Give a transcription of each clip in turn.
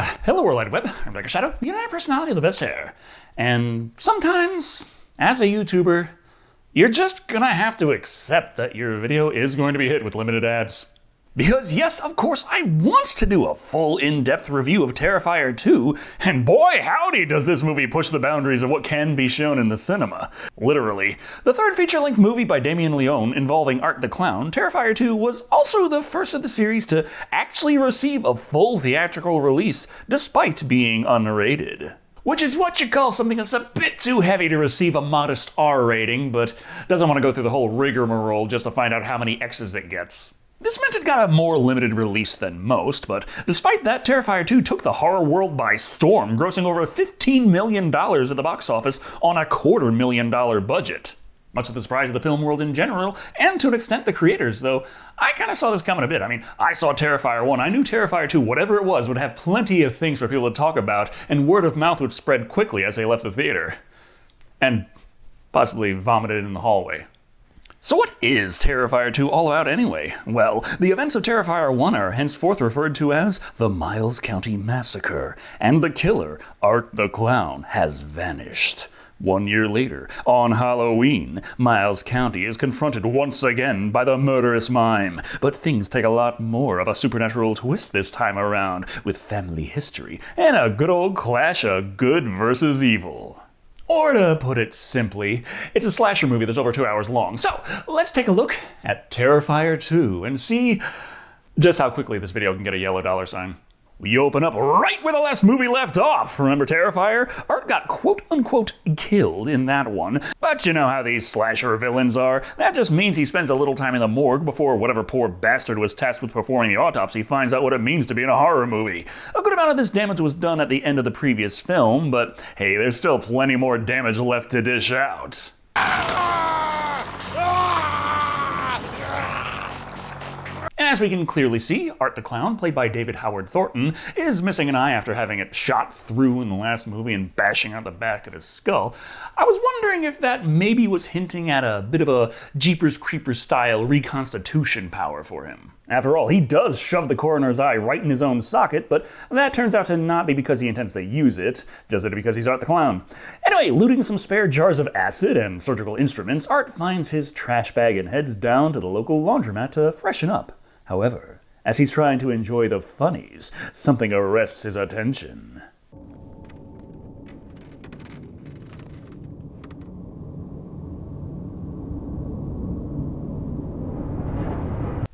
Hello World Wide Web, I'm like Shado, the internet personality of the best hair. And sometimes, as a YouTuber, you're just gonna have to accept that your video is going to be hit with limited ads. Because yes, of course, I want to do a full in-depth review of Terrifier 2, and boy howdy does this movie push the boundaries of what can be shown in the cinema. Literally. The third feature-length movie by Damien Leone involving Art the Clown, Terrifier 2 was also the first of the series to actually receive a full theatrical release, despite being unrated. Which is what you call something that's a bit too heavy to receive a modest R rating, but doesn't want to go through the whole rigmarole just to find out how many X's it gets. This meant it got a more limited release than most, but despite that, Terrifier 2 took the horror world by storm, grossing over $15 million at the box office on a $250,000 budget. Much to the surprise of the film world in general, and to an extent the creators, though I kind of saw this coming a bit. I mean, I saw Terrifier 1, I knew Terrifier 2, whatever it was, would have plenty of things for people to talk about, and word of mouth would spread quickly as they left the theater. And possibly vomited in the hallway. So what is Terrifier 2 all about anyway? Well, the events of Terrifier 1 are henceforth referred to as the Miles County Massacre, and the killer, Art the Clown, has vanished. 1 year later, on Halloween, Miles County is confronted once again by the murderous mime. But things take a lot more of a supernatural twist this time around, with family history and a good old clash of good versus evil. Or to put it simply, it's a slasher movie that's over 2 hours long. So let's take a look at Terrifier 2 and see just how quickly this video can get a yellow dollar sign. We open up right where the last movie left off. Remember Terrifier? Art got quote-unquote killed in that one. But you know how these slasher villains are. That just means he spends a little time in the morgue before whatever poor bastard was tasked with performing the autopsy finds out what it means to be in a horror movie. A good amount of this damage was done at the end of the previous film, but hey, there's still plenty more damage left to dish out. And as we can clearly see, Art the Clown, played by David Howard Thornton, is missing an eye after having it shot through in the last movie and bashing out the back of his skull. I was wondering if that maybe was hinting at a bit of a Jeepers Creepers style reconstitution power for him. After all, he does shove the coroner's eye right in his own socket, but that turns out to not be because he intends to use it, just because he's Art the Clown. Anyway, looting some spare jars of acid and surgical instruments, Art finds his trash bag and heads down to the local laundromat to freshen up. However, as he's trying to enjoy the funnies, something arrests his attention.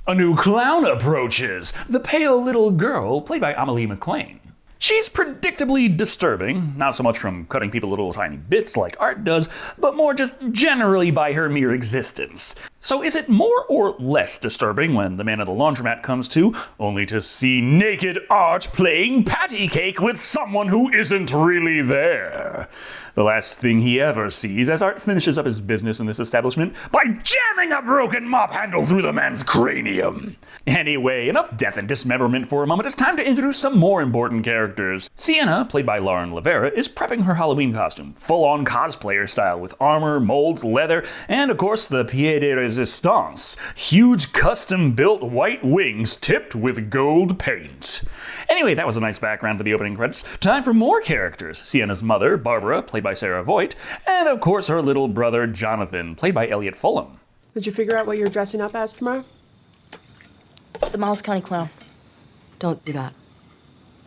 A new clown approaches, the pale little girl played by Amelie McLean. She's predictably disturbing, not so much from cutting people little tiny bits like Art does, but more just generally by her mere existence. So is it more or less disturbing when the man at the laundromat comes to, only to see naked Art playing patty cake with someone who isn't really there? The last thing he ever sees as Art finishes up his business in this establishment by jamming a broken mop handle through the man's cranium. Anyway, enough death and dismemberment for a moment. It's time to introduce some more important characters. Sienna, played by Lauren Lavera, is prepping her Halloween costume, full-on cosplayer style with armor, molds, leather, and of course the pied de resistance, huge custom-built white wings tipped with gold paint. Anyway, that was a nice background for the opening credits. Time for more characters. Sienna's mother, Barbara, played by Sarah Voigt, and of course her little brother, Jonathan, played by Elliot Fulham. Did you figure out what you're dressing up as tomorrow? The Miles County Clown. Don't do that.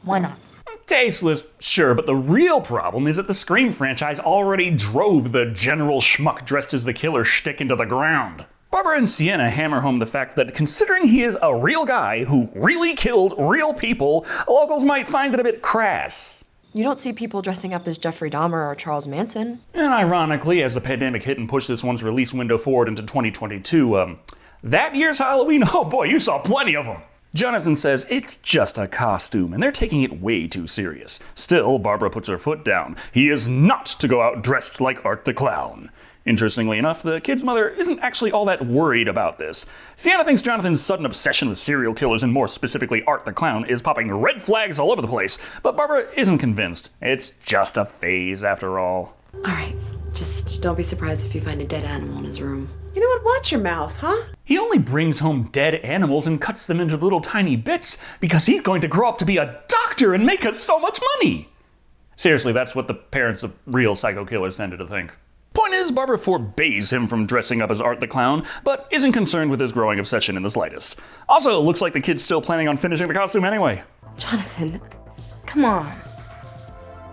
Why not? Tasteless, sure, but the real problem is that the Scream franchise already drove the general schmuck dressed as the killer shtick into the ground. Barbara and Sienna hammer home the fact that considering he is a real guy who really killed real people, locals might find it a bit crass. You don't see people dressing up as Jeffrey Dahmer or Charles Manson. And ironically, as the pandemic hit and pushed this one's release window forward into 2022, that year's Halloween, oh boy, you saw plenty of them. Jonathan says it's just a costume, and they're taking it way too serious. Still, Barbara puts her foot down. He is not to go out dressed like Art the Clown. Interestingly enough, the kid's mother isn't actually all that worried about this. Sienna thinks Jonathan's sudden obsession with serial killers, and more specifically Art the Clown, is popping red flags all over the place, but Barbara isn't convinced. It's just a phase after all. All right, just don't be surprised if you find a dead animal in his room. You know what? Watch your mouth, huh? He only brings home dead animals and cuts them into little tiny bits because he's going to grow up to be a doctor actor and make us so much money. Seriously, that's what the parents of real psycho killers tended to think. Point is, Barbara forbids him from dressing up as Art the Clown, but isn't concerned with his growing obsession in the slightest. Also, it looks like the kid's still planning on finishing the costume anyway. Jonathan, come on.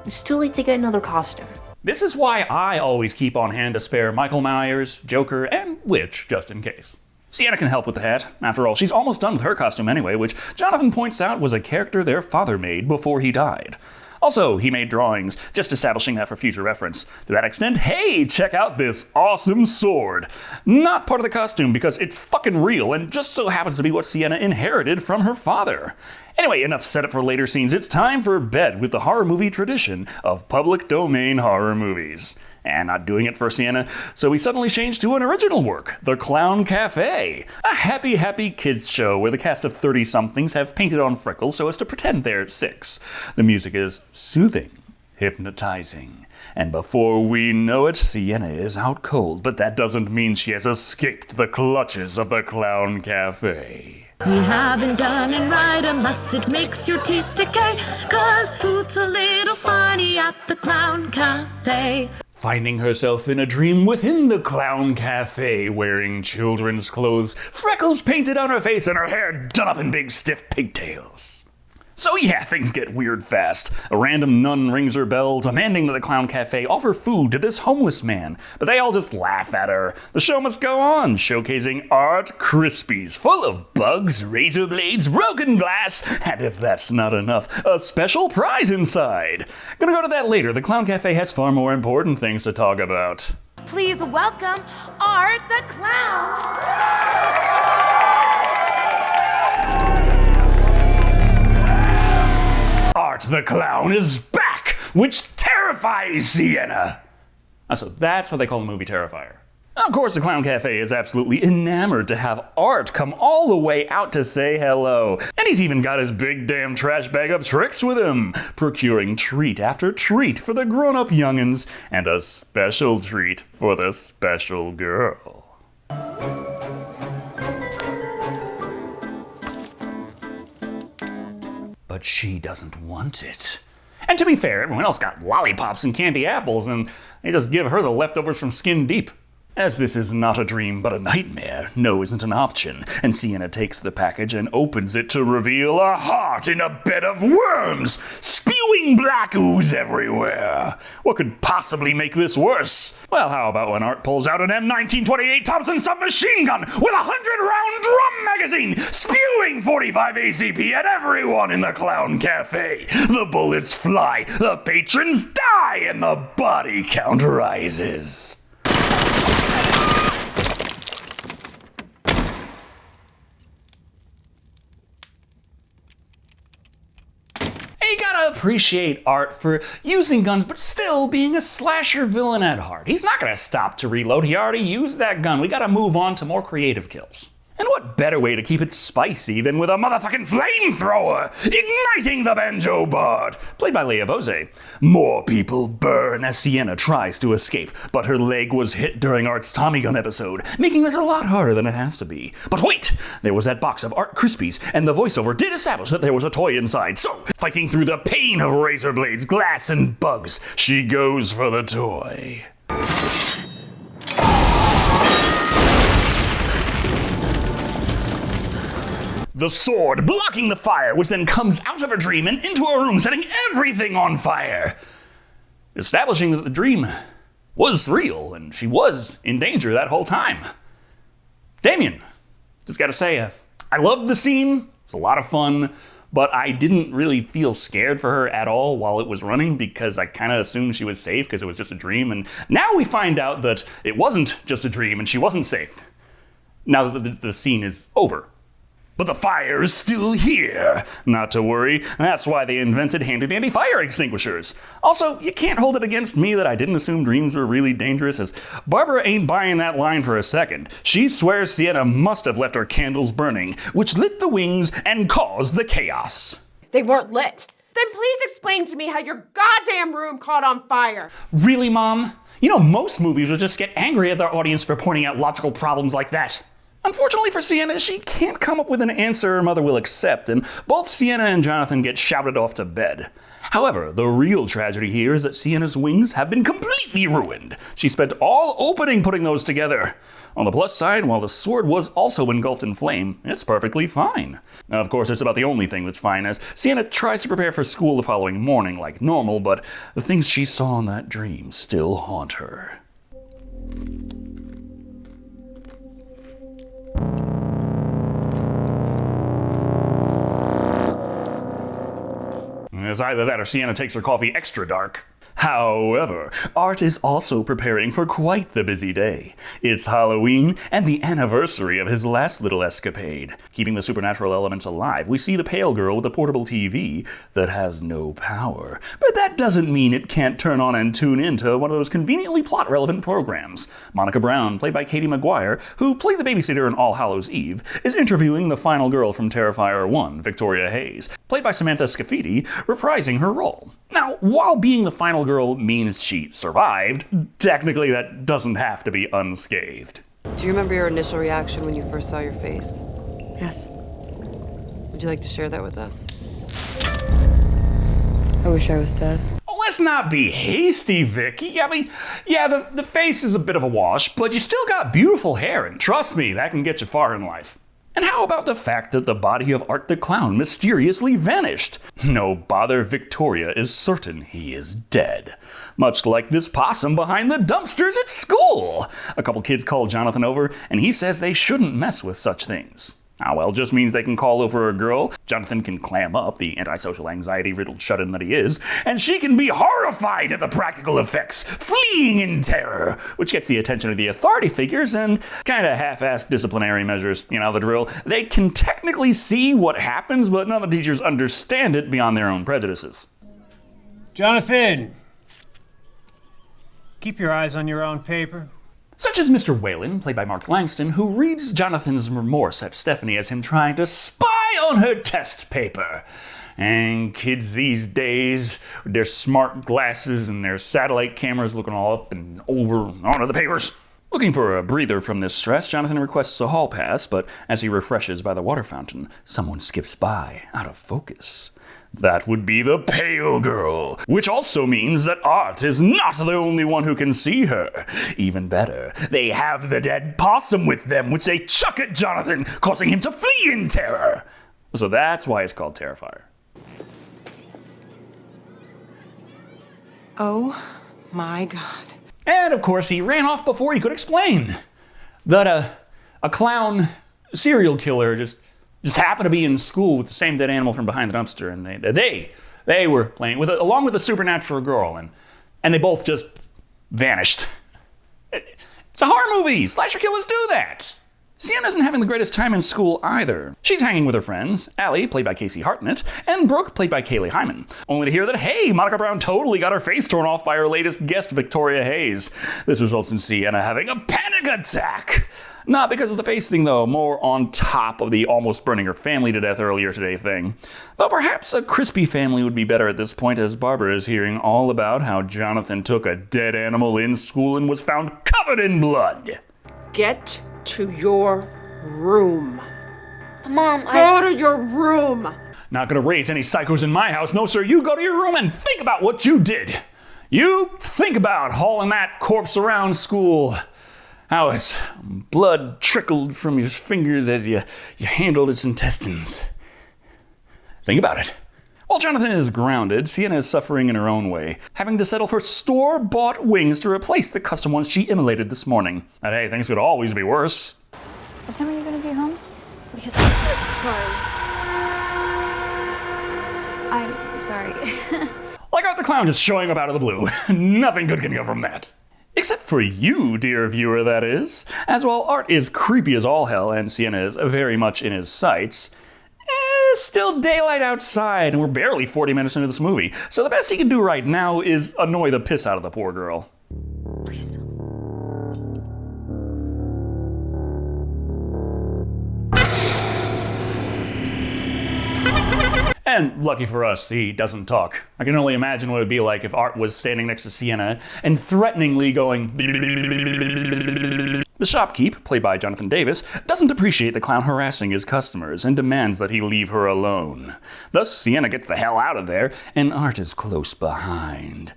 It's too late to get another costume. This is why I always keep on hand a spare Michael Myers, Joker, and Witch, just in case. Sienna can help with the hat. After all, she's almost done with her costume anyway, which Jonathan points out was a character their father made before he died. Also, he made drawings, just establishing that for future reference. To that extent, hey, check out this awesome sword. Not part of the costume because it's fucking real and just so happens to be what Sienna inherited from her father. Anyway, enough setup for later scenes. It's time for bed with the horror movie tradition of public domain horror movies. And not doing it for Sienna, so we suddenly changed to an original work, The Clown Cafe. A happy kids show where the cast of 30-somethings have painted on freckles so as to pretend they're 6. The music is soothing, hypnotizing, and before we know it, Sienna is out cold, but that doesn't mean she has escaped the clutches of The Clown Cafe. We haven't done it right unless it makes your teeth decay, 'cause food's a little funny at the Clown Cafe. Finding herself in a dream within the Clown Cafe, wearing children's clothes, freckles painted on her face, and her hair done up in big stiff pigtails. So yeah, things get weird fast. A random nun rings her bell, demanding that the Clown Cafe offer food to this homeless man, but they all just laugh at her. The show must go on, showcasing Art Krispies, full of bugs, razor blades, broken glass, and if that's not enough, a special prize inside. Gonna go to that later. The Clown Cafe has far more important things to talk about. Please welcome Art the Clown. Art the Clown is back, which terrifies Sienna. So that's what they call the movie Terrifier. Of course, the Clown Cafe is absolutely enamored to have Art come all the way out to say hello. And he's even got his big damn trash bag of tricks with him, procuring treat after treat for the grown-up young'uns, and a special treat for the special girl. But she doesn't want it. And to be fair, everyone else got lollipops and candy apples, and they just give her the leftovers from Skin Deep. As this is not a dream but a nightmare, no isn't an option, and Sienna takes the package and opens it to reveal a heart in a bed of worms, spewing black ooze everywhere. What could possibly make this worse? Well, how about when Art pulls out an M1928 Thompson submachine gun with a 100-round drum magazine, spewing 45 ACP at everyone in the Clown Cafe. The bullets fly, the patrons die, and the body count rises. You gotta appreciate Art for using guns, but still being a slasher villain at heart. He's not gonna stop to reload. He already used that gun. We gotta move on to more creative kills. And what better way to keep it spicy than with a motherfucking flamethrower, igniting the banjo bard, played by Leah Bose. More people burn as Sienna tries to escape, but her leg was hit during Art's Tommy gun episode, making this a lot harder than it has to be. But wait, there was that box of Art Krispies, and the voiceover did establish that there was a toy inside. So, fighting through the pain of razor blades, glass, and bugs, she goes for the toy. The sword blocking the fire, which then comes out of her dream and into her room, setting everything on fire. Establishing that the dream was real and she was in danger that whole time. Damien, just gotta say, I loved the scene. It's a lot of fun, but I didn't really feel scared for her at all while it was running because I kind of assumed she was safe because it was just a dream. And now we find out that it wasn't just a dream and she wasn't safe. Now that the scene is over. But the fire is still here. Not to worry, that's why they invented handy-dandy fire extinguishers. Also, you can't hold it against me that I didn't assume dreams were really dangerous, as Barbara ain't buying that line for a second. She swears Sienna must have left her candles burning, which lit the wings and caused the chaos. They weren't lit. Then please explain to me how your goddamn room caught on fire. Really, Mom? You know, most movies would just get angry at their audience for pointing out logical problems like that. Unfortunately for Sienna, she can't come up with an answer her mother will accept, and both Sienna and Jonathan get shouted off to bed. However, the real tragedy here is that Sienna's wings have been completely ruined. She spent all opening putting those together. On the plus side, while the sword was also engulfed in flame, it's perfectly fine. Now, of course, it's about the only thing that's fine, as Sienna tries to prepare for school the following morning like normal, but the things she saw in that dream still haunt her. It's either that or Sienna takes her coffee extra dark. However, Art is also preparing for quite the busy day. It's Halloween and the anniversary of his last little escapade. Keeping the supernatural elements alive, we see the pale girl with the portable TV that has no power. But that doesn't mean it can't turn on and tune into one of those conveniently plot-relevant programs. Monica Brown, played by Katie Maguire, who played the babysitter in All Hallows Eve, is interviewing the final girl from Terrifier 1, Victoria Hayes, played by Samantha Scafidi, reprising her role. Now, while being the final girl means she survived, technically that doesn't have to be unscathed. Do you remember your initial reaction when you first saw your face? Yes. Would you like to share that with us? I wish I was dead. Oh, let's not be hasty, Vicky. I mean, yeah, the face is a bit of a wash, but you still got beautiful hair, and trust me, that can get you far in life. And how about the fact that the body of Art the Clown mysteriously vanished? No bother, Victoria is certain he is dead. Much like this possum behind the dumpsters at school. A couple kids call Jonathan over, and he says they shouldn't mess with such things. Ah, well, just means they can call over a girl, Jonathan can clam up, the antisocial anxiety-riddled shut-in that he is, and she can be horrified at the practical effects, fleeing in terror, which gets the attention of the authority figures and kinda half-assed disciplinary measures. You know the drill. They can technically see what happens, but none of the teachers understand it beyond their own prejudices. Jonathan! Keep your eyes on your own paper. Such as Mr. Whalen, played by Mark Langston, who reads Jonathan's remorse at Stephanie as him trying to spy on her test paper. And kids these days, with their smart glasses and their satellite cameras looking all up and over and onto the papers. Looking for a breather from this stress, Jonathan requests a hall pass, but as he refreshes by the water fountain, someone skips by, out of focus. That would be the pale girl, which also means that Art is not the only one who can see her. Even better, they have the dead possum with them, which they chuck at Jonathan, causing him to flee in terror. So that's why it's called Terrifier. Oh my God. And of course, he ran off before he could explain that a clown serial killer just happened to be in school with the same dead animal from behind the dumpster, and they were playing with it along with a supernatural girl, and they both just vanished. It's a horror movie. Slasher killers do that. Sienna isn't having the greatest time in school either. She's hanging with her friends, Allie, played by Casey Hartnett, and Brooke, played by Kaylee Hyman, only to hear that, hey, Monica Brown totally got her face torn off by her latest guest, Victoria Hayes. This results in Sienna having a panic attack. Not because of the face thing, though, more on top of the almost burning her family to death earlier today thing. Though perhaps a crispy family would be better at this point, as Barbara is hearing all about how Jonathan took a dead animal in school and was found covered in blood. Get to your room. Mom, Go to your room. Not gonna raise any psychos in my house. No, sir, you go to your room and think about what you did. You think about hauling that corpse around school. How his blood trickled from your fingers as you handled its intestines. Think about it. While Jonathan is grounded, Sienna is suffering in her own way, having to settle for store-bought wings to replace the custom ones she immolated this morning. And hey, things could always be worse. What time are you going to be home? Because I'm sorry. Like Art the Clown just showing up out of the blue. Nothing good can come from that. Except for you, dear viewer, that is. As while Art is creepy as all hell and Sienna is very much in his sights, still daylight outside and we're barely 40 minutes into this movie. So the best he can do right now is annoy the piss out of the poor girl. Please don't. And lucky for us, he doesn't talk. I can only imagine what it would be like if Art was standing next to Sienna and threateningly going The shopkeep, played by Jonathan Davis, doesn't appreciate the clown harassing his customers and demands that he leave her alone. Thus, Sienna gets the hell out of there, and Art is close behind.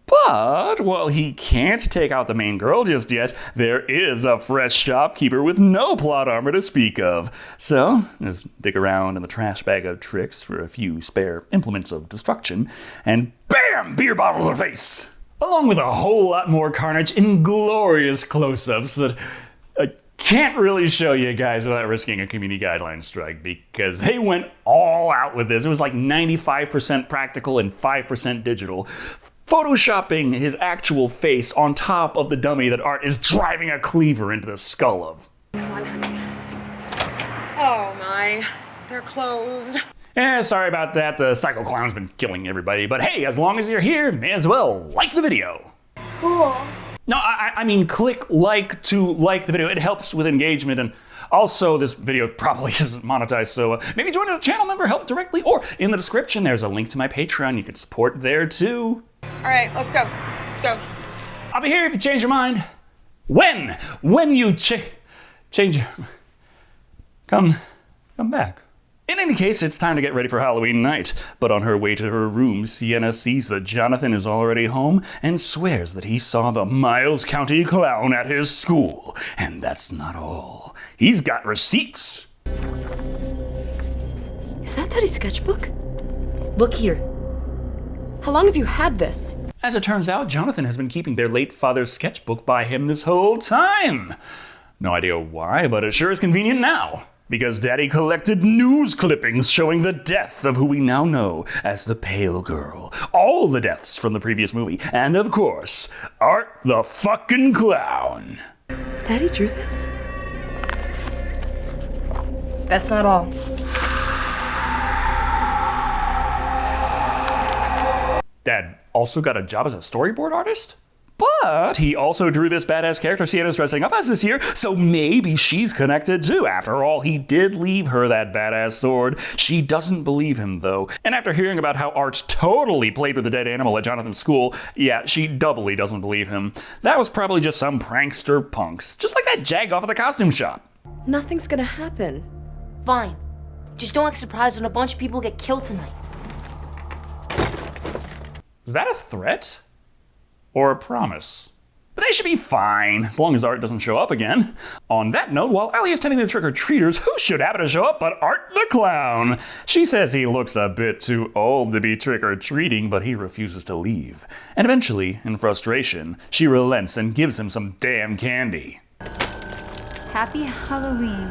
But while he can't take out the main girl just yet, there is a fresh shopkeeper with no plot armor to speak of. So, just dig around in the trash bag of tricks for a few spare implements of destruction, and BAM! Beer bottle to the face! Along with a whole lot more carnage in glorious close-ups that I can't really show you guys without risking a community guideline strike, because they went all out with this. It was like 95% practical and 5% digital. Photoshopping his actual face on top of the dummy that Art is driving a cleaver into the skull of. Oh my, they're closed. Yeah, sorry about that. The Psycho Clown's been killing everybody. But hey, as long as you're here, may as well like the video. Cool. No, I mean click like to like the video. It helps with engagement. And also, this video probably isn't monetized, so maybe join a channel member, help directly, or in the description there's a link to my Patreon. You can support there too. All right, let's go. Let's go. I'll be here if you change your mind. When you change your... Come back. In any case, it's time to get ready for Halloween night. But on her way to her room, Sienna sees that Jonathan is already home and swears that he saw the Miles County Clown at his school. And that's not all. He's got receipts. Is that Daddy's sketchbook? Look here. How long have you had this? As it turns out, Jonathan has been keeping their late father's sketchbook by him this whole time. No idea why, but it sure is convenient now. Because Daddy collected news clippings showing the death of who we now know as the Pale Girl. All the deaths from the previous movie. And of course, Art the fucking Clown. Daddy drew this? That's not all. Dad also got a job as a storyboard artist? But he also drew this badass character Sienna's dressing up as this year, so maybe she's connected too. After all, he did leave her that badass sword. She doesn't believe him, though. And after hearing about how Art totally played with a dead animal at Jonathan's school, yeah, she doubly doesn't believe him. That was probably just some prankster punks. Just like that jag off at the costume shop. Nothing's gonna happen. Fine. Just don't act surprised when a bunch of people get killed tonight. Is that a threat? Or a promise? But they should be fine, as long as Art doesn't show up again. On that note, while Allie is tending to trick-or-treaters, who should happen to show up but Art the Clown? She says he looks a bit too old to be trick-or-treating, but he refuses to leave. And eventually, in frustration, she relents and gives him some damn candy. Happy Halloween.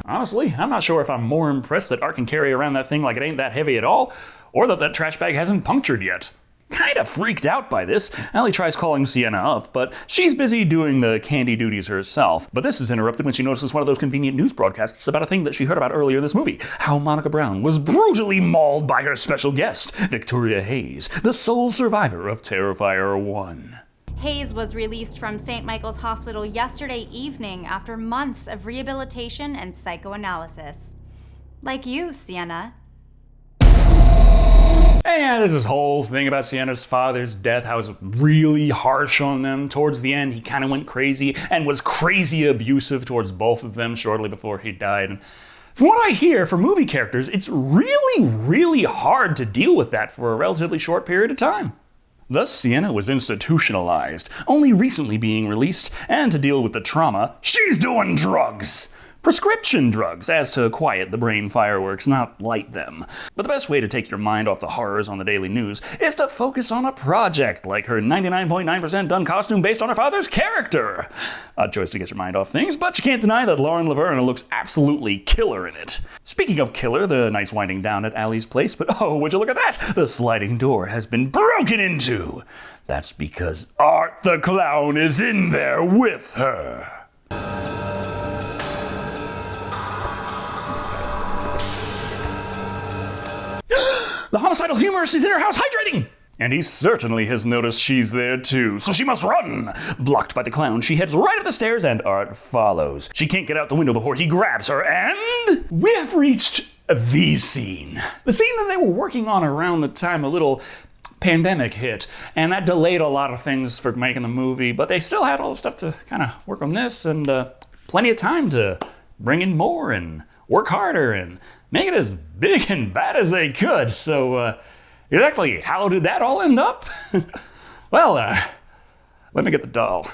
Honestly, I'm not sure if I'm more impressed that Art can carry around that thing like it ain't that heavy at all, or that that trash bag hasn't punctured yet. Kinda freaked out by this, Allie tries calling Sienna up, but she's busy doing the candy duties herself. But this is interrupted when she notices one of those convenient news broadcasts about a thing that she heard about earlier in this movie, how Monica Brown was brutally mauled by her special guest, Victoria Hayes, the sole survivor of Terrifier 1. Hayes was released from St. Michael's Hospital yesterday evening after months of rehabilitation and psychoanalysis. Like you, Sienna. And there's this whole thing about Sienna's father's death, how it was really harsh on them. Towards the end, he kind of went crazy and was crazy abusive towards both of them shortly before he died. And from what I hear, for movie characters, it's really, really hard to deal with that for a relatively short period of time. Thus, Sienna was institutionalized, only recently being released, and to deal with the trauma, she's doing drugs! Prescription drugs, as to quiet the brain fireworks, not light them. But the best way to take your mind off the horrors on the daily news is to focus on a project, like her 99.9% done costume based on her father's character. Odd choice to get your mind off things, but you can't deny that Lauren Laverne looks absolutely killer in it. Speaking of killer, the night's winding down at Allie's place, but oh, would you look at that? The sliding door has been broken into. That's because Art the Clown is in there with her. The homicidal humorist is in her house hydrating! And he certainly has noticed she's there too, so she must run! Blocked by the clown, she heads right up the stairs and Art follows. She can't get out the window before he grabs her, and we have reached the scene. The scene that they were working on around the time a little pandemic hit, and that delayed a lot of things for making the movie, but they still had all the stuff to kind of work on this, and plenty of time to bring in more and work harder and make it as big and bad as they could. So, exactly how did that all end up? Well, let me get the doll.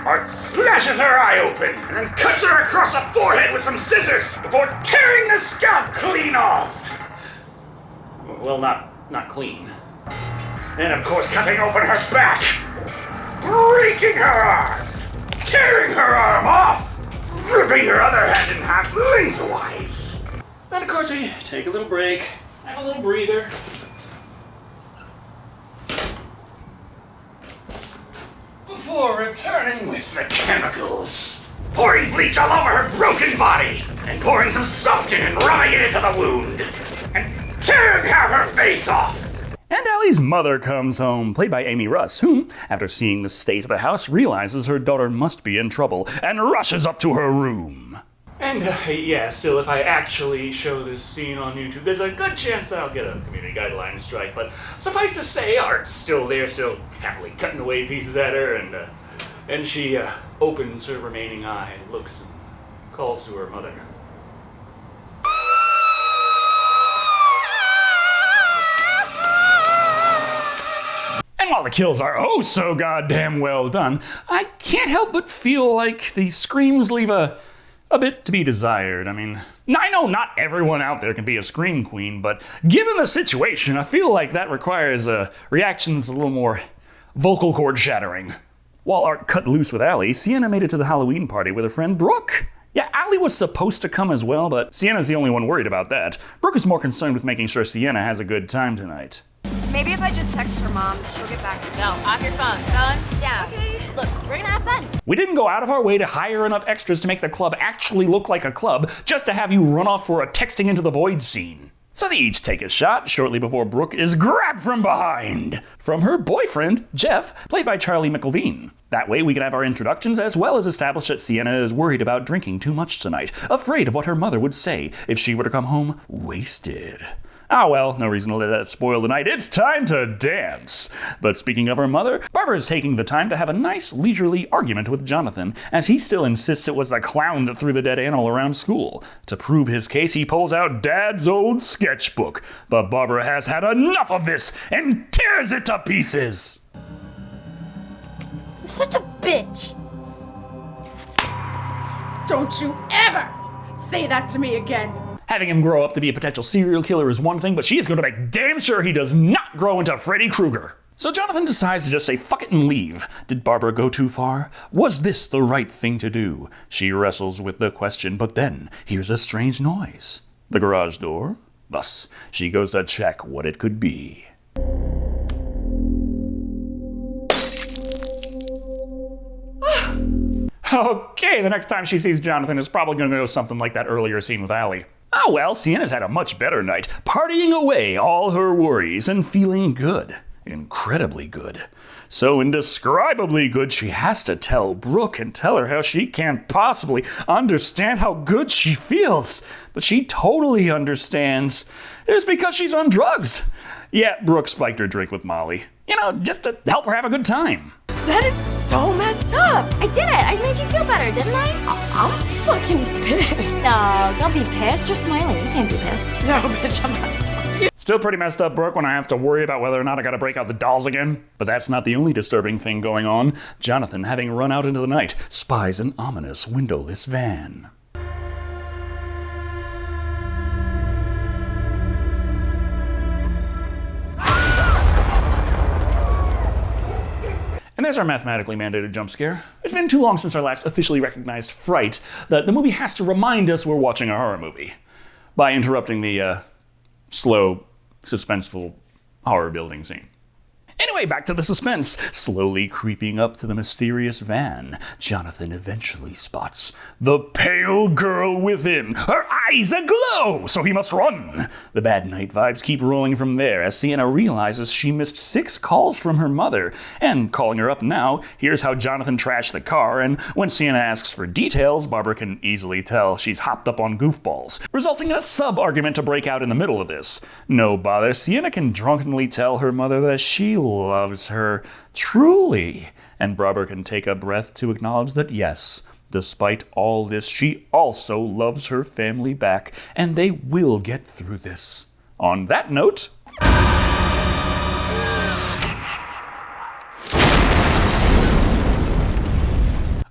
Art slashes her eye open and then cuts her across the forehead with some scissors before tearing the scalp clean off. Well, not clean. And of course cutting open her back, breaking her arm, tearing her arm off, ripping her other hand in half lengthwise. Then of course we take a little break, have a little breather. Before returning with the chemicals, pouring bleach all over her broken body, and pouring some salt in and rubbing it into the wound, and tearing half her face off. And Allie's mother comes home, played by Amy Russ, whom, after seeing the state of the house, realizes her daughter must be in trouble, and rushes up to her room. And, yeah, still, if I actually show this scene on YouTube, there's a good chance that I'll get a community guideline strike, but suffice to say, Art's still there, still happily cutting away pieces at her, and she opens her remaining eye and looks and calls to her mother. And while the kills are oh so goddamn well done, I can't help but feel like the screams leave a bit to be desired. I mean, I know not everyone out there can be a scream queen, but given the situation, I feel like that requires reactions a little more vocal cord shattering. While Art cut loose with Allie, Sienna made it to the Halloween party with her friend Brooke. Yeah, Allie was supposed to come as well, but Sienna's the only one worried about that. Brooke is more concerned with making sure Sienna has a good time tonight. Maybe if I just text her mom, she'll get back to me. No, off your phone, son. Yeah. Okay. Look, we're gonna have fun. We didn't go out of our way to hire enough extras to make the club actually look like a club, just to have you run off for a texting into the void scene. So they each take a shot shortly before Brooke is grabbed from behind from her boyfriend, Jeff, played by Charlie McElveen. That way we can have our introductions as well as establish that Sienna is worried about drinking too much tonight, afraid of what her mother would say if she were to come home wasted. Ah well, no reason to let that spoil the night. It's time to dance. But speaking of her mother, Barbara is taking the time to have a nice leisurely argument with Jonathan, as he still insists it was the clown that threw the dead animal around school. To prove his case, he pulls out Dad's old sketchbook. But Barbara has had enough of this and tears it to pieces. You're such a bitch. Don't you ever say that to me again. Having him grow up to be a potential serial killer is one thing, but she is going to make damn sure he does not grow into Freddy Krueger. So Jonathan decides to just say fuck it and leave. Did Barbara go too far? Was this the right thing to do? She wrestles with the question, but then hears a strange noise. The garage door. Thus, she goes to check what it could be. Okay, the next time she sees Jonathan is probably going to go something like that earlier scene with Allie. Oh well, Sienna's had a much better night, partying away all her worries and feeling good. Incredibly good. So indescribably good she has to tell Brooke and tell her how she can't possibly understand how good she feels. But she totally understands. It's because she's on drugs. Yeah, Brooke spiked her drink with Molly. You know, just to help her have a good time. That is so messed up. I did it. I made you feel better, didn't I? I'm fucking pissed. No, don't be pissed. You're smiling. You can't be pissed. No, bitch, I'm not smiling. Still pretty messed up, Brooke, when I have to worry about whether or not I gotta break out the dolls again. But that's not the only disturbing thing going on. Jonathan, having run out into the night, spies an ominous windowless van. And there's our mathematically mandated jump scare. It's been too long since our last officially recognized fright that the movie has to remind us we're watching a horror movie by interrupting the slow, suspenseful horror building scene. Anyway, back to the suspense. Slowly creeping up to the mysterious van, Jonathan eventually spots the pale girl within, her eyes aglow, so he must run. The bad night vibes keep rolling from there as Sienna realizes she missed 6 calls from her mother. And calling her up now, here's how Jonathan trashed the car, and when Sienna asks for details, Barbara can easily tell she's hopped up on goofballs, resulting in a sub-argument to break out in the middle of this. No bother, Sienna can drunkenly tell her mother that she loves her, truly. And Barbara can take a breath to acknowledge that yes, despite all this, she also loves her family back, and they will get through this. On that note,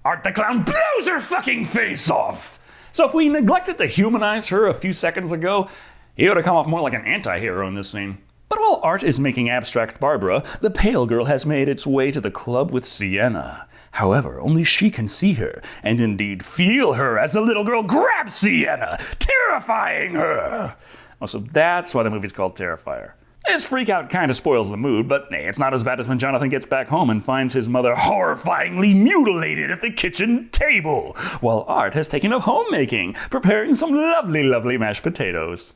Art the Clown blows her fucking face off! So if we neglected to humanize her a few seconds ago, he would have come off more like an anti-hero in this scene. But while Art is making abstract Barbara, the pale girl has made its way to the club with Sienna. However, only she can see her, and indeed feel her as the little girl grabs Sienna, terrifying her! Also, that's why the movie's called Terrifier. This freakout kind of spoils the mood, but hey, it's not as bad as when Jonathan gets back home and finds his mother horrifyingly mutilated at the kitchen table, while Art has taken up homemaking, preparing some lovely, lovely mashed potatoes.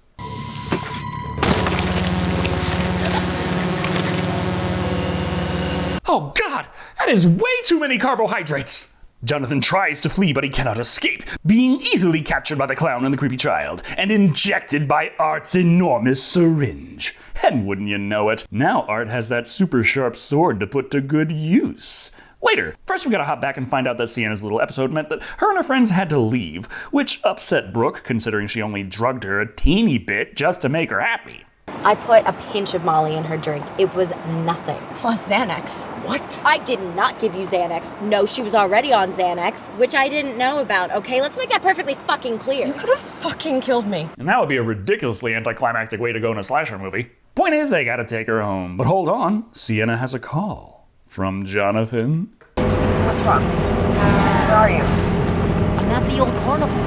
Oh god, that is way too many carbohydrates! Jonathan tries to flee, but he cannot escape, being easily captured by the clown and the creepy child, and injected by Art's enormous syringe. And wouldn't you know it, now Art has that super sharp sword to put to good use. Later, first we gotta hop back and find out that Sienna's little episode meant that her and her friends had to leave, which upset Brooke, considering she only drugged her a teeny bit just to make her happy. I put a pinch of Molly in her drink. It was nothing. Plus Xanax. What? I did not give you Xanax. No, she was already on Xanax, which I didn't know about, okay? Let's make that perfectly fucking clear. You could have fucking killed me. And that would be a ridiculously anticlimactic way to go in a slasher movie. Point is, they gotta take her home. But hold on, Sienna has a call. From Jonathan. What's wrong? Where are you? I'm at the old carnival.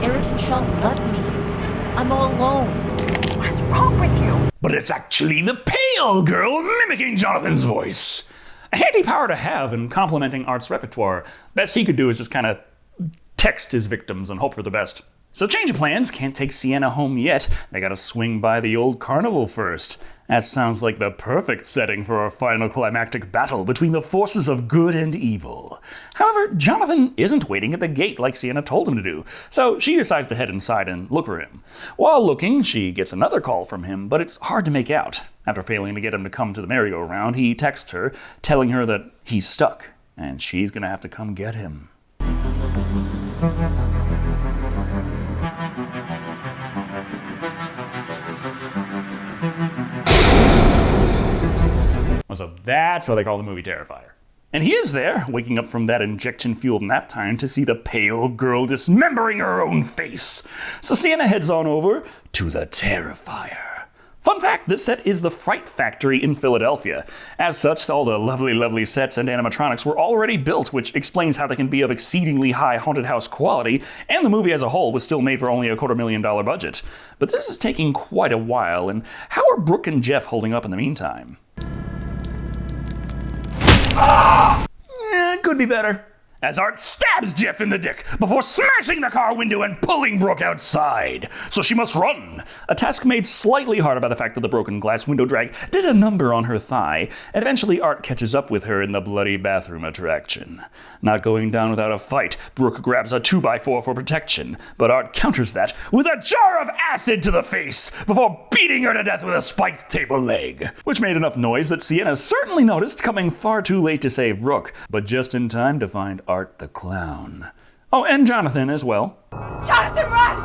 Eric and Sean left me. I'm all alone. What is wrong with you? But it's actually the pale girl mimicking Jonathan's voice. A handy power to have in complementing Art's repertoire. Best he could do is just kind of text his victims and hope for the best. So change of plans, can't take Sienna home yet. They gotta swing by the old carnival first. That sounds like the perfect setting for a final climactic battle between the forces of good and evil. However, Jonathan isn't waiting at the gate like Sienna told him to do, so she decides to head inside and look for him. While looking, she gets another call from him, but it's hard to make out. After failing to get him to come to the merry-go-round, he texts her, telling her that he's stuck, and she's gonna have to come get him. So that's why they call the movie Terrifier. And he is there, waking up from that injection-fueled nap time to see the pale girl dismembering her own face. So Sienna heads on over to the Terrifier. Fun fact, this set is the Fright Factory in Philadelphia. As such, all the lovely, lovely sets and animatronics were already built, which explains how they can be of exceedingly high haunted house quality, and the movie as a whole was still made for only a $250,000 budget. But this is taking quite a while, and how are Brooke and Jeff holding up in the meantime? Could be better. As Art stabs Jeff in the dick before smashing the car window and pulling Brooke outside. So she must run. A task made slightly harder by the fact that the broken glass window drag did a number on her thigh, and eventually Art catches up with her in the bloody bathroom attraction. Not going down without a fight, Brooke grabs a 2x4 for protection, but Art counters that with a jar of acid to the face before beating her to death with a spiked table leg, which made enough noise that Sienna certainly noticed, coming far too late to save Brooke, but just in time to find Art the Clown. Oh, and Jonathan as well. Jonathan, run!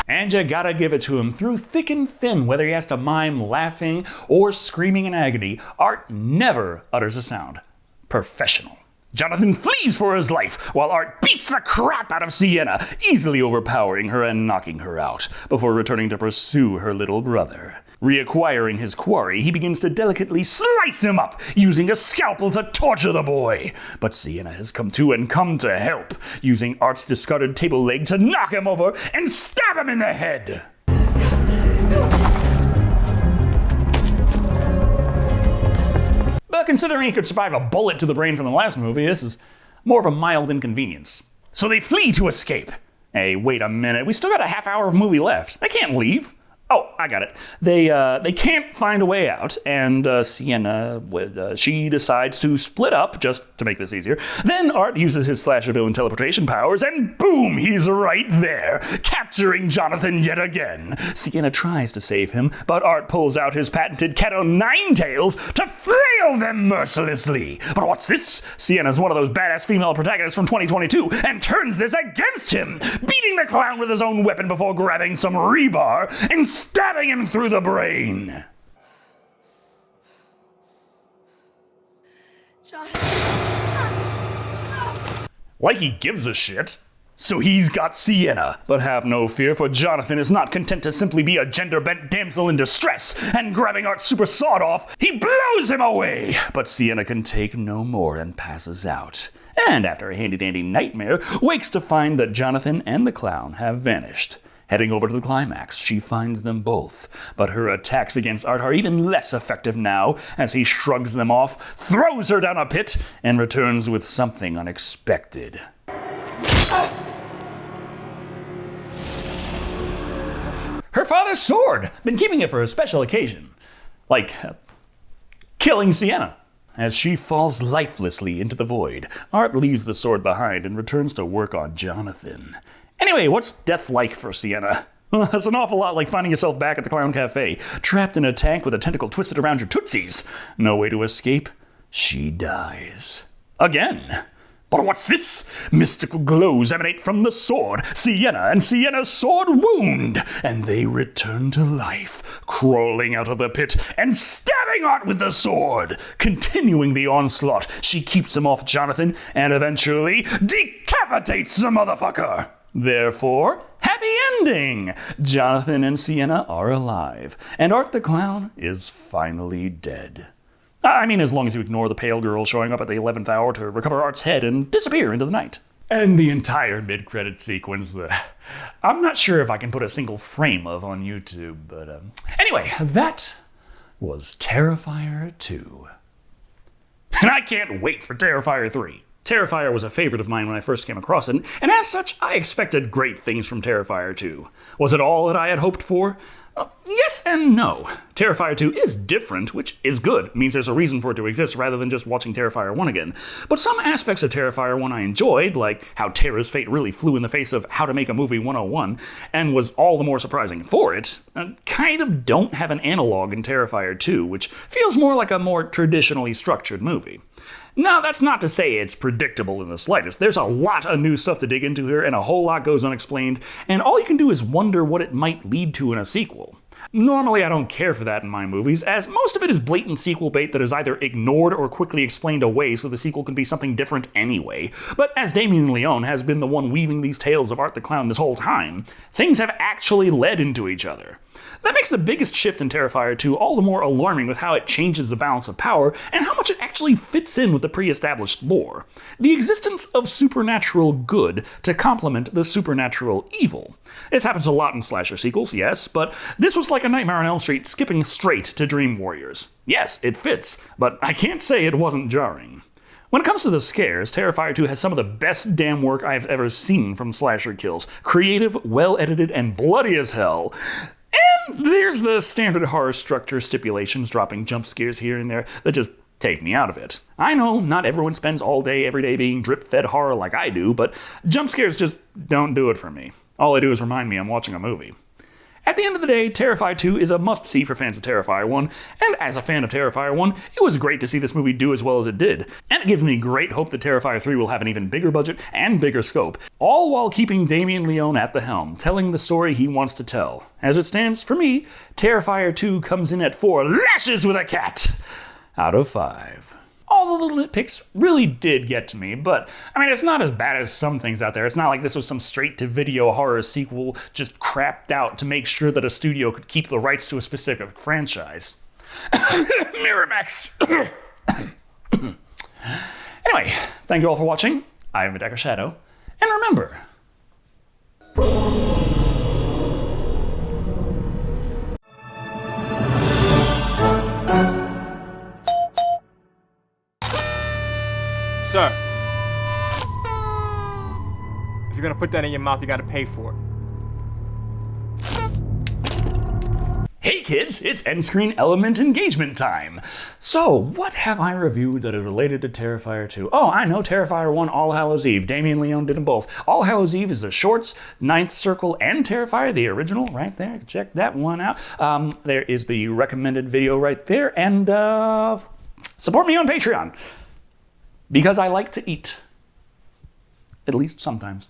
And you gotta give it to him. Through thick and thin, whether he has to mime laughing or screaming in agony, Art never utters a sound. Professional. Jonathan flees for his life, while Art beats the crap out of Sienna, easily overpowering her and knocking her out, before returning to pursue her little brother. Reacquiring his quarry, he begins to delicately slice him up, using a scalpel to torture the boy. But Sienna has come to and come to help, using Art's discarded table leg to knock him over and stab him in the head. But considering he could survive a bullet to the brain from the last movie, this is more of a mild inconvenience. So they flee to escape. Hey, wait a minute. We still got a half hour of movie left. They can't leave. Oh, I got it. They can't find a way out, and Sienna, she decides to split up, just to make this easier. Then Art uses his slasher villain teleportation powers, and boom, he's right there, capturing Jonathan yet again. Sienna tries to save him, but Art pulls out his patented cat-o'-nine tails to flail them mercilessly. But what's this? Sienna's one of those badass female protagonists from 2022, and turns this against him, beating the clown with his own weapon before grabbing some rebar and stabbing him through the brain. Like he gives a shit. So he's got Sienna, but have no fear, for Jonathan is not content to simply be a gender-bent damsel in distress, and grabbing Art's super sawed-off, he blows him away. But Sienna can take no more and passes out. And after a handy-dandy nightmare, wakes to find that Jonathan and the clown have vanished. Heading over to the climax, she finds them both, but her attacks against Art are even less effective now, as he shrugs them off, throws her down a pit, and returns with something unexpected. Her father's sword! Been keeping it for a special occasion. Like, killing Sienna. As she falls lifelessly into the void, Art leaves the sword behind and returns to work on Jonathan. Anyway, what's death like for Sienna? Well, that's an awful lot like finding yourself back at the Clown Cafe, trapped in a tank with a tentacle twisted around your tootsies. No way to escape. She dies. Again. But what's this? Mystical glows emanate from the sword, Sienna and Sienna's sword wound, and they return to life, crawling out of the pit and stabbing Art with the sword. Continuing the onslaught, she keeps him off Jonathan and eventually decapitates the motherfucker. Therefore, happy ending! Jonathan and Sienna are alive, and Art the Clown is finally dead. I mean, as long as you ignore the pale girl showing up at the 11th hour to recover Art's head and disappear into the night. And the entire mid-credit sequence that I'm not sure if I can put a single frame of on YouTube, but anyway, that was Terrifier 2. And I can't wait for Terrifier 3. Terrifier was a favorite of mine when I first came across it, and as such, I expected great things from Terrifier 2. Was it all that I had hoped for? Yes and no. Terrifier 2 is different, which is good. It means there's a reason for it to exist rather than just watching Terrifier 1 again. But some aspects of Terrifier 1 I enjoyed, like how Tara's fate really flew in the face of How to Make a Movie 101, and was all the more surprising for it, kind of don't have an analog in Terrifier 2, which feels more like a more traditionally structured movie. Now, that's not to say it's predictable in the slightest. There's a lot of new stuff to dig into here, and a whole lot goes unexplained, and all you can do is wonder what it might lead to in a sequel. Normally, I don't care for that in my movies, as most of it is blatant sequel bait that is either ignored or quickly explained away so the sequel can be something different anyway. But as Damien Leone has been the one weaving these tales of Art the Clown this whole time, things have actually led into each other. That makes the biggest shift in Terrifier 2 all the more alarming with how it changes the balance of power and how much it actually fits in with the pre-established lore. The existence of supernatural good to complement the supernatural evil. This happens a lot in slasher sequels, yes, but this was like a Nightmare on Elm Street skipping straight to Dream Warriors. Yes, it fits, but I can't say it wasn't jarring. When it comes to the scares, Terrifier 2 has some of the best damn work I've ever seen from slasher kills. Creative, well-edited, and bloody as hell. And there's the standard horror structure stipulations dropping jump scares here and there that just take me out of it. I know not everyone spends all day every day being drip-fed horror like I do, but jump scares just don't do it for me. All they do is remind me I'm watching a movie. At the end of the day, Terrifier 2 is a must-see for fans of Terrifier 1, and as a fan of Terrifier 1, it was great to see this movie do as well as it did. And it gives me great hope that Terrifier 3 will have an even bigger budget and bigger scope, all while keeping Damien Leone at the helm, telling the story he wants to tell. As it stands, for me, Terrifier 2 comes in at 4 lashes with a cat out of 5. All the little nitpicks really did get to me, but, I mean, it's not as bad as some things out there. It's not like this was some straight-to-video horror sequel just crapped out to make sure that a studio could keep the rights to a specific franchise. Miramax! Anyway, thank you all for watching. I'm Shado, and remember... Sir. put that in your mouth, you gotta pay for it. Hey kids, it's end screen element engagement time. So, what have I reviewed that is related to Terrifier 2? Oh, I know, Terrifier 1, All Hallows Eve. Damien Leone did them both. All Hallows Eve is the shorts, Ninth Circle, and Terrifier, the original, right there. Check that one out. There is the recommended video right there, and support me on Patreon, because I like to eat. At least sometimes.